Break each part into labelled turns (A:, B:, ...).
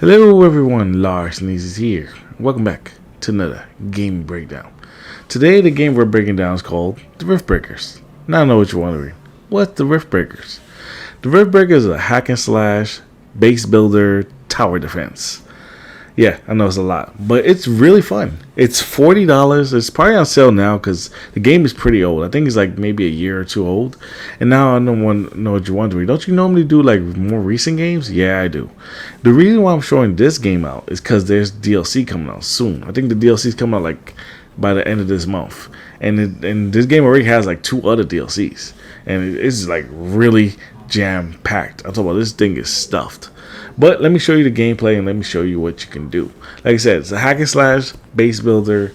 A: Hello everyone, Lars is here. Welcome back to another game breakdown. Today the game we're breaking down is called the Riftbreakers. Now I know what you're wondering. What's the Riftbreakers? The Riftbreakers is a hack and slash base builder tower defense. Yeah, I know it's a lot, but it's really fun. It's $40. It's probably on sale now because the game is pretty old. I think it's like maybe a year or two old. And now I don't know what you're wondering. Don't you normally do like more recent games? Yeah, I do. The reason why I'm showing this game out is because there's DLC coming out soon. I think the DLC is coming out like by the end of this month. And this game already has like 2 other DLCs. And it's like really jam packed. I'm talking about this thing is stuffed. But let me show you the gameplay and let me show you what you can do. Like I said, it's a hack and slash base builder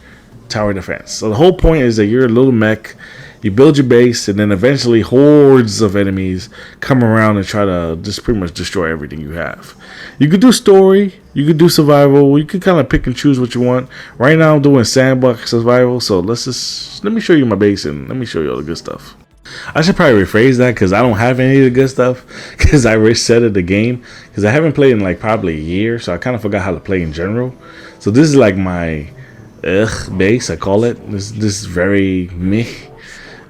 A: tower defense. So the whole point is that you're a little mech, you build your base, and then eventually hordes of enemies come around and try to just pretty much destroy everything you have. You could do story, you could do survival, you could kind of pick and choose what you want. Right now I'm doing sandbox survival, so let me show you my base and let me show you all the good stuff. I should probably rephrase that because I don't have any of the good stuff because I resetted the game because I haven't played in like probably a year, so I kind of forgot how to play in general. So this is like my base, I call it. This is very meh.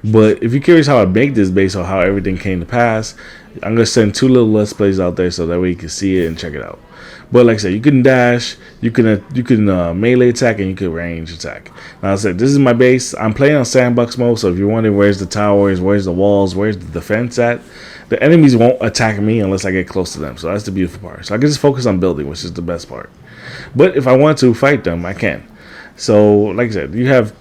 A: But if you're curious how I make this base or how everything came to pass, I'm gonna send 2 little let's plays out there so that way you can see it and check it out. But like I said, you can dash, you can melee attack, and you can range attack. Now I said this is my base. I'm playing on sandbox mode, so if you're wondering where's the towers, where's the walls, where's the defense at, the enemies won't attack me unless I get close to them. So that's the beautiful part. So I can just focus on building, which is the best part. But if I want to fight them, I can. So like I said, you have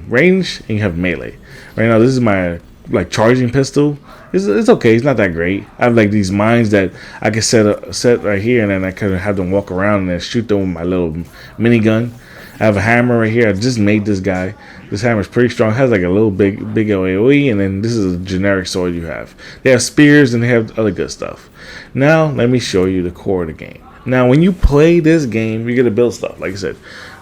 A: range and you have melee. Right now this is my like charging pistol. It's okay. It's not that great. I have like these mines that I can set right here, and then I can have them walk around and then shoot them with my little minigun. I have a hammer right here. I just made this guy. This hammer is pretty strong. It has like a little big AOE, and then this is a generic sword you have. They have spears and they have other good stuff. Now let me show you the core of the game. Now when you play this game, you're gonna build stuff. Like I said,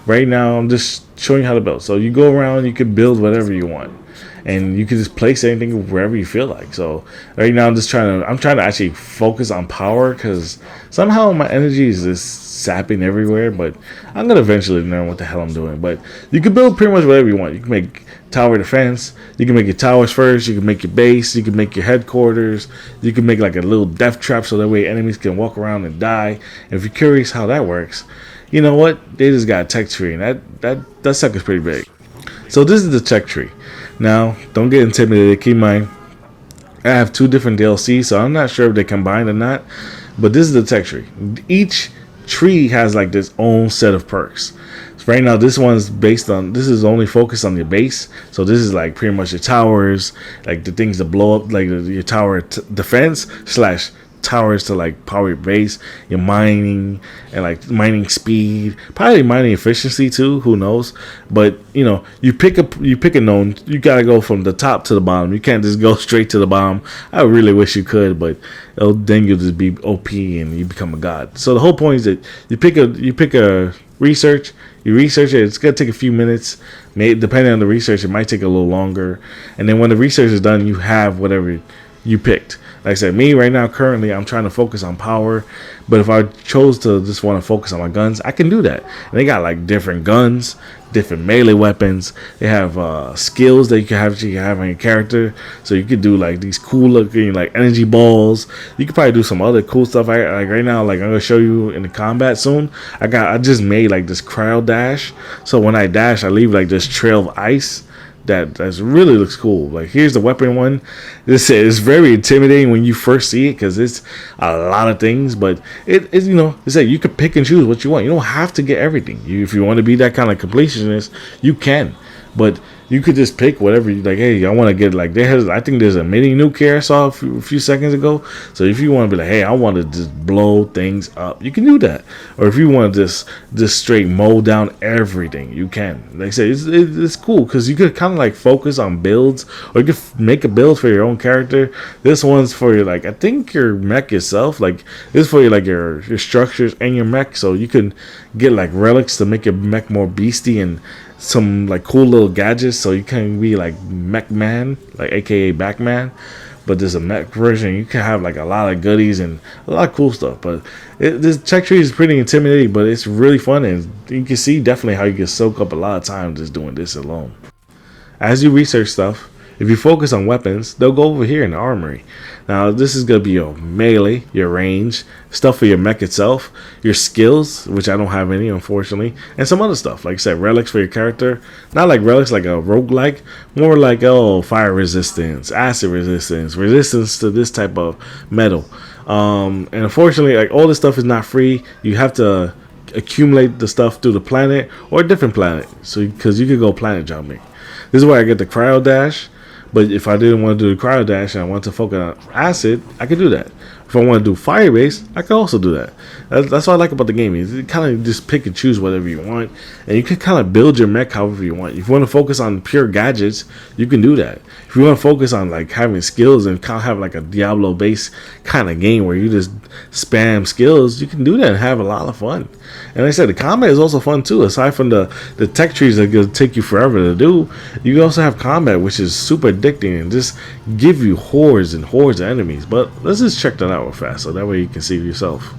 A: right now I'm just showing you how to build. So you go around, you can build whatever you want. And you can just place anything wherever you feel like. So right now I'm trying to actually focus on power because somehow my energy is just sapping everywhere. But I'm gonna eventually learn what the hell I'm doing. But you can build pretty much whatever you want. You can make tower defense. You can make your towers first. You can make your base. You can make your headquarters. You can make like a little death trap so that way enemies can walk around and die. And if you're curious how that works, you know what? They just got a tech tree, and that sucker's pretty big. So this is the tech tree. Now, don't get intimidated. Keep in mind, I have 2 different DLCs, so I'm not sure if they combined or not. But this is the tech tree. Each tree has like this own set of perks. So right now, this is only focused on your base. So this is like pretty much your towers, like the things that blow up, like your tower defense / towers to like power your base, your mining and like mining speed, probably mining efficiency too, who knows. But you pick a node, you gotta go from the top to the bottom. You can't just go straight to the bottom. I really wish you could, but then you'll just be OP and you become a god. So the whole point is that you pick a research, you research it. It's gonna take a few minutes. Depending on the research, it might take a little longer. And then when the research is done, you have whatever you picked. Like I said, me right now, currently, I'm trying to focus on power. But if I chose to just want to focus on my guns, I can do that. And they got like different guns, different melee weapons. They have skills that you can have on your character. So you could do like these cool looking like energy balls. You could probably do some other cool stuff. Like right now, like I'm gonna show you in the combat soon. I just made like this cryo dash. So when I dash, I leave like this trail of ice. That's really looks cool. Like here's the weapon one. This is very intimidating when you first see it because it's a lot of things. But it's it's like you can pick and choose what you want. You don't have to get everything. If you want to be that kind of completionist, you can. But you could just pick whatever you like. Hey, I want to get like I think there's a mini nuke here I saw a few seconds ago. So if you want to be like, hey, I want to just blow things up, you can do that. Or if you want to just straight mow down everything, you can. Like I said, it's cool because you could kind of like focus on builds, or you could make a build for your own character. This one's for your I think your mech itself. Like this is for your structures and your mech. So you can get like relics to make your mech more beastie and some like cool little gadgets so you can be like mech man, like aka Batman. but there's a mech version. You can have like a lot of goodies and a lot of cool stuff. But this tech tree is pretty intimidating, but it's really fun, and you can see definitely how you can soak up a lot of time just doing this alone. As you research stuff, if you focus on weapons, they'll go over here in the armory. Now, this is going to be your melee, your range, stuff for your mech itself, your skills, which I don't have any, unfortunately, and some other stuff. Like I said, relics for your character. Not like relics like a roguelike, more like, oh, fire resistance, acid resistance, resistance to this type of metal. And unfortunately, like all this stuff is not free. You have to accumulate the stuff through the planet or a different planet. So, because you could go planet jumping. This is where I get the cryo dash. But if I didn't want to do the cryo dash and I want to focus on acid, I could do that. If I want to do fire base, I can also do that. That's what I like about the game. Is you kind of just pick and choose whatever you want, and you can kind of build your mech however you want. If you want to focus on pure gadgets, you can do that. If you want to focus on like having skills and kind of have like a Diablo base kind of game where you just spam skills, you can do that and have a lot of fun. And like I said, the combat is also fun too. Aside from the tech trees that gonna take you forever to do, you can also have combat, which is super addicting and just give you hordes and hordes of enemies. But let's just check that out real fast, so that way you can see it yourself.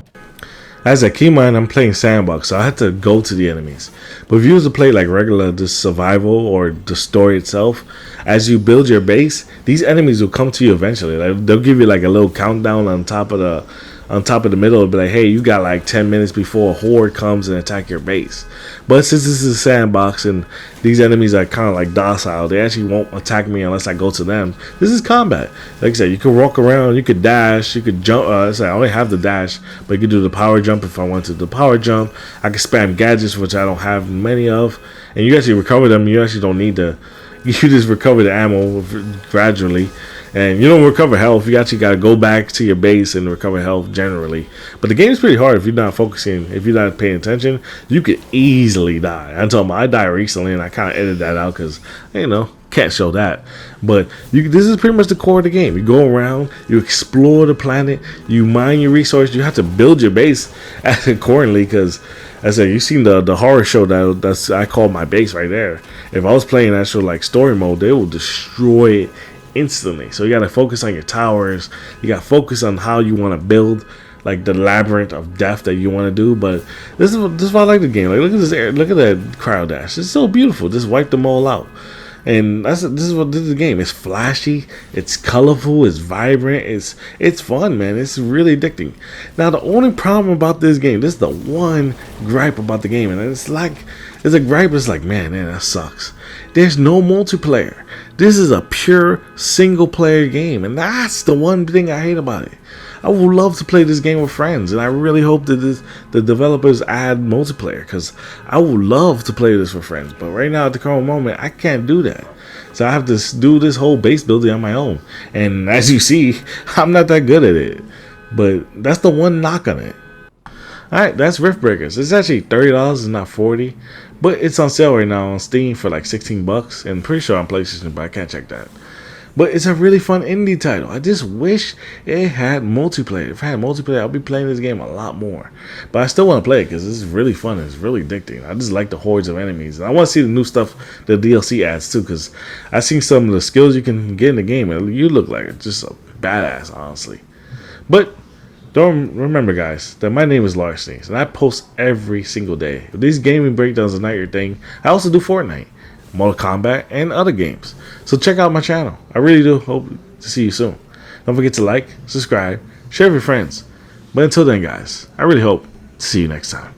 A: As I keep in mind, I'm playing sandbox, so I have to go to the enemies. But if you was to play like regular, just survival or the story itself, as you build your base, these enemies will come to you eventually. Like, they'll give you like a little countdown on top of the middle. It'll be like, hey, you got like 10 minutes before a horde comes and attack your base. But since this is a sandbox and these enemies are kind of like docile, they actually won't attack me unless I go to them. This is combat. Like I said, you can walk around, you could dash, you could jump. I only have the dash, but you could do the power jump if I want to. The power jump, I can spam gadgets, which I don't have many of, and you actually recover them. You actually don't need to. You just recover the ammo gradually. And you don't recover health. You actually got to go back to your base and recover health generally. But the game is pretty hard if you're not focusing. If you're not paying attention, you could easily die. I told them I died recently, and I kind of edited that out because, can't show that. But this is pretty much the core of the game. You go around, you explore the planet, you mine your resources. You have to build your base accordingly because, as I said, you've seen the horror show that's I call my base right there. If I was playing actual like story mode, they will destroy it instantly. So you got to focus on your towers. You got to focus on how you want to build like the labyrinth of death that you want to do. But this is why I like the game. Like, look at this air, look at that cryo dash. It's so beautiful. Just wipe them all out. And this is the game. It's flashy, it's colorful, it's vibrant, it's fun, man. It's really addicting. Now the only problem about this game, this is the one gripe about the game, and it's a gripe. It's like, man, that sucks. There's no multiplayer. This is a pure single player game, and that's the one thing I hate about it. I would love to play this game with friends, and I really hope that the developers add multiplayer, because I would love to play this with friends. But right now, at the current moment, I can't do that. So I have to do this whole base building on my own. And as you see, I'm not that good at it. But that's the one knock on it. Alright, that's Riftbreakers. It's actually $30, it's not $40. But it's on sale right now on Steam for like $16. And I'm pretty sure on PlayStation, but I can't check that. But it's a really fun indie title. I just wish it had multiplayer. If it had multiplayer, I'll be playing this game a lot more. But I still want to play it because it's really fun. It's really addicting. I just like the hordes of enemies. And I want to see the new stuff the DLC adds too, because I've seen some of the skills you can get in the game, and you look like just a badass, honestly. But don't remember, guys, that my name is Larceny, and I post every single day. If these gaming breakdowns are not your thing, I also do Fortnite, Mortal Kombat, and other games. So check out my channel. I really do hope to see you soon. Don't forget to like, subscribe, share with your friends. But until then, guys, I really hope to see you next time.